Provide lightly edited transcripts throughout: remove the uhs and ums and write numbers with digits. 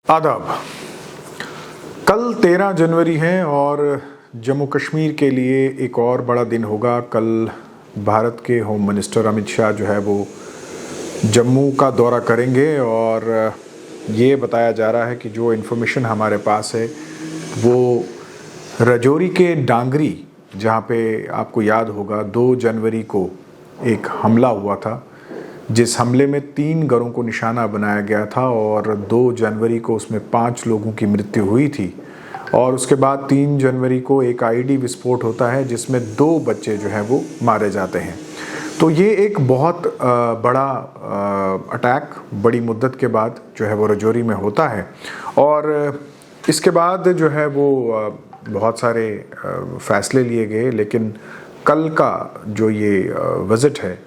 आदाब। कल 13 जनवरी है और जम्मू कश्मीर के लिए एक और बड़ा दिन होगा। कल भारत के होम मिनिस्टर अमित शाह जो है वो जम्मू का दौरा करेंगे और ये बताया जा रहा है कि जो इन्फॉर्मेशन हमारे पास है वो राजौरी के डांगरी, जहाँ पे आपको याद होगा 2 जनवरी को एक हमला हुआ था, जिस हमले में 3 घरों को निशाना बनाया गया था और 2 जनवरी को उसमें 5 लोगों की मृत्यु हुई थी। और उसके बाद 3 जनवरी को एक आईडी विस्फोट होता है जिसमें 2 बच्चे जो हैं वो मारे जाते हैं। तो ये एक बहुत बड़ा अटैक बड़ी मुद्दत के बाद जो है वो राजौरी में होता है। और इसके बाद जो है वो बहुत सारे फैसले लिए गए, लेकिन कल का जो ये विज़िट है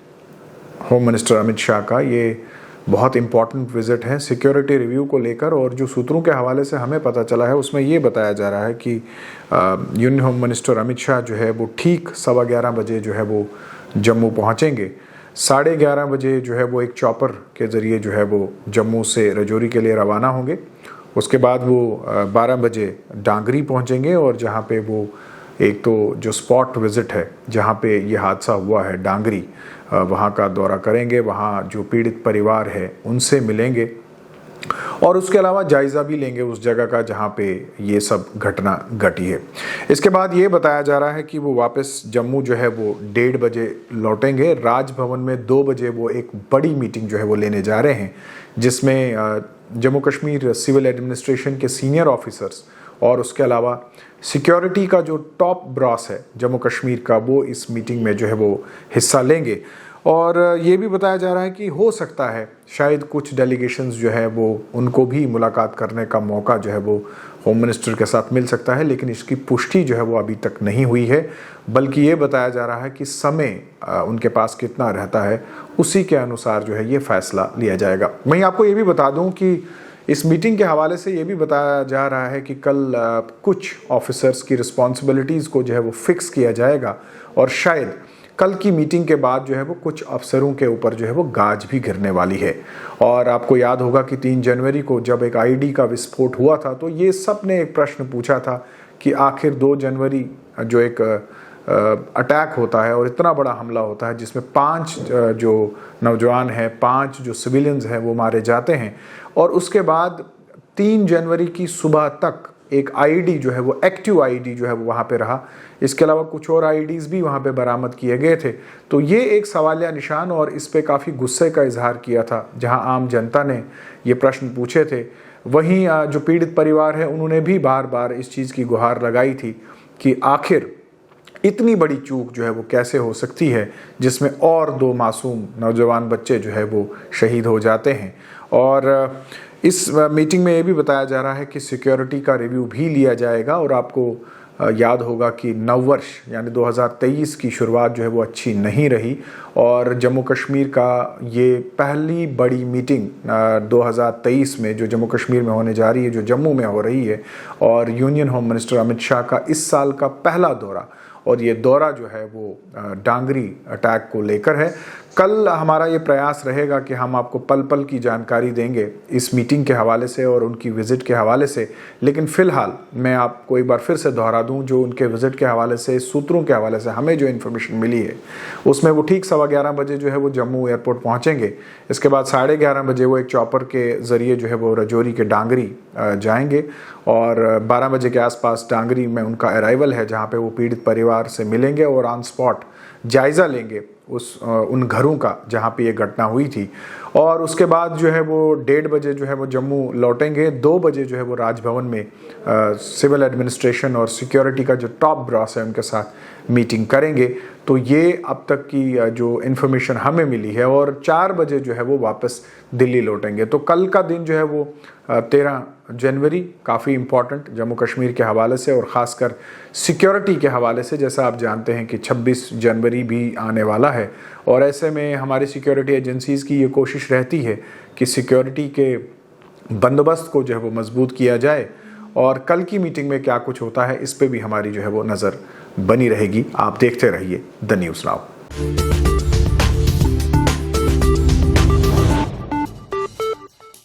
होम मिनिस्टर अमित शाह का, ये बहुत इम्पॉर्टेंट विज़िट है सिक्योरिटी रिव्यू को लेकर। और जो सूत्रों के हवाले से हमें पता चला है उसमें ये बताया जा रहा है कि union home minister Amit Shah जो है वो ठीक 11:15 बजे जो है वो जम्मू पहुंचेंगे। 11:30 बजे जो है वो एक चॉपर के ज़रिए जो है वो जम्मू से राजौरी के लिए रवाना होंगे। उसके बाद वो 12 बजे डांगरी पहुंचेंगे और जहाँ पे वो एक तो जो स्पॉट विज़िट है जहाँ पे ये हादसा हुआ है डांगरी, वहाँ का दौरा करेंगे, वहाँ जो पीड़ित परिवार है उनसे मिलेंगे और उसके अलावा जायज़ा भी लेंगे उस जगह का जहाँ पे ये सब घटना घटी है। इसके बाद ये बताया जा रहा है कि वो वापस जम्मू जो है वो 1:30 बजे लौटेंगे। राजभवन में 2 बजे वो एक बड़ी मीटिंग जो है वो लेने जा रहे हैं, जिसमें जम्मू कश्मीर सिविल एडमिनिस्ट्रेशन के सीनियर ऑफिसर्स और उसके अलावा सिक्योरिटी का जो टॉप ब्रॉस है जम्मू कश्मीर का, वो इस मीटिंग में जो है वो हिस्सा लेंगे। और ये भी बताया जा रहा है कि हो सकता है शायद कुछ डेलीगेशंस जो है वो उनको भी मुलाकात करने का मौका जो है वो होम मिनिस्टर के साथ मिल सकता है, लेकिन इसकी पुष्टि जो है वो अभी तक नहीं हुई है। बल्कि ये बताया जा रहा है कि समय उनके पास कितना रहता है उसी के अनुसार जो है ये फैसला लिया जाएगा। मैं आपको ये भी बता दूँ कि इस मीटिंग के हवाले से ये भी बताया जा रहा है कि कल कुछ ऑफिसर्स की रिस्पॉन्सिबिलिटीज़ को जो है वो फिक्स किया जाएगा और शायद कल की मीटिंग के बाद जो है वो कुछ अफसरों के ऊपर जो है वो गाज भी गिरने वाली है। और आपको याद होगा कि 3 जनवरी को जब एक आईडी का विस्फोट हुआ था तो ये सब ने एक प्रश्न पूछा था कि आखिर 2 जनवरी जो एक अटैक होता है और इतना बड़ा हमला होता है जिसमें 5 जो नौजवान हैं, 5 जो सिविलियंस हैं वो मारे जाते हैं, और उसके बाद 3 जनवरी की सुबह तक एक आईडी जो है वो एक्टिव आईडी जो है वो वहाँ पे रहा। इसके अलावा कुछ और आईडीज़ भी वहाँ पे बरामद किए गए थे। तो ये एक सवालिया निशान और इस पे काफ़ी गुस्से का इजहार किया था। जहाँ आम जनता ने ये प्रश्न पूछे थे, वहीं जो पीड़ित परिवार है उन्होंने भी बार बार इस चीज़ की गुहार लगाई थी कि आखिर इतनी बड़ी चूक जो है वो कैसे हो सकती है जिसमें और 2 मासूम नौजवान बच्चे जो है वो शहीद हो जाते हैं। और इस मीटिंग में ये भी बताया जा रहा है कि सिक्योरिटी का रिव्यू भी लिया जाएगा। और आपको याद होगा कि नववर्ष यानी 2023 की शुरुआत जो है वो अच्छी नहीं रही और जम्मू कश्मीर का ये पहली बड़ी मीटिंग 2023 में जो जम्मू कश्मीर में होने जा रही है, जो जम्मू में हो रही है, और union home minister Amit Shah का इस साल का पहला दौरा, और ये दौरा जो है वो डांगरी अटैक को लेकर है। कल हमारा ये प्रयास रहेगा कि हम आपको पल पल की जानकारी देंगे इस मीटिंग के हवाले से और उनकी विज़िट के हवाले से। लेकिन फ़िलहाल मैं आपको एक बार फिर से दोहरा दूं, जो उनके विज़िट के हवाले से, सूत्रों के हवाले से हमें जो इन्फॉर्मेशन मिली है उसमें वो ठीक 11:15 बजे जो है वो जम्मू एयरपोर्ट पहुँचेंगे। इसके बाद 11:30 बजे वो एक चॉपर के ज़रिए जो है वो राजौरी के डांगरी जाएंगे और 12 बजे के आसपास डांगरी में उनका अराइवल है, जहाँ पे वो पीड़ित परिवार से मिलेंगे और ऑन स्पॉट जायज़ा लेंगे उन घरों का जहाँ पे ये घटना हुई थी। और उसके बाद जो है वो 1:30 बजे जो है वो जम्मू लौटेंगे। 2 बजे जो है वो राजभवन में सिविल एडमिनिस्ट्रेशन और सिक्योरिटी का जो टॉप ब्रॉस है उनके साथ मीटिंग करेंगे। तो ये अब तक की जो इन्फॉर्मेशन हमें मिली है, और 4 बजे जो है वो वापस दिल्ली लौटेंगे। तो कल का दिन जो है वो 13 जनवरी काफ़ी इम्पॉर्टेंट जम्मू कश्मीर के हवाले से और ख़ासकर सिक्योरिटी के हवाले से। जैसा आप जानते हैं कि 26 जनवरी भी आने वाला है और ऐसे में हमारी सिक्योरिटी एजेंसीज़ की ये कोशिश रहती है कि सिक्योरिटी के बंदोबस्त को जो है वो मजबूत किया जाए। और कल की मीटिंग में क्या कुछ होता है इस पे भी हमारी जो है वो नज़र बनी रहेगी। आप देखते रहिए द न्यूज़ नाउ।